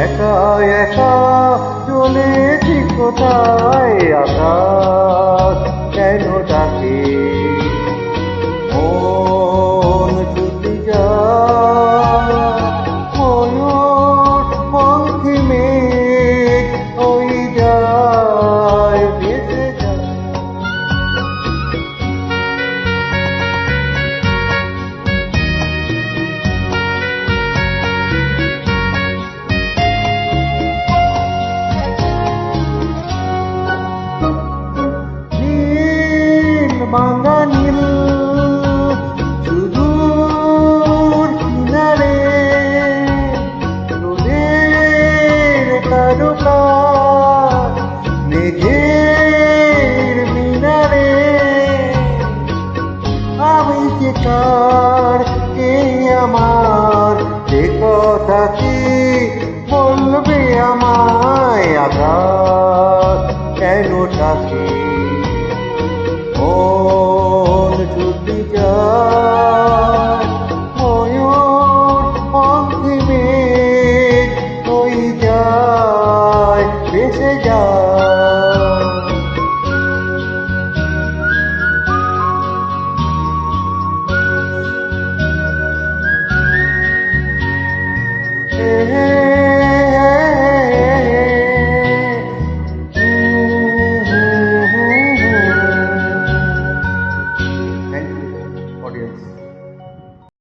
একা একা চলেছি কোথায়, আকাশ কেন ডাকে মন ছুটি যায়, ময়ূর পঙ্খী মেঘ ওই যায় ভেসে যায়। ভাঙা নীল সুদূর কিনারে রোদের তারকার মেঘের মিনারে আমি যে কার, কে আমার, যে কথা কি বলবে আমায়, আকাশ কেন ডাকে মন ছুটি যায়, ময়ূর পঙ্খী মেঘ ওই যায় ভেসে যায়।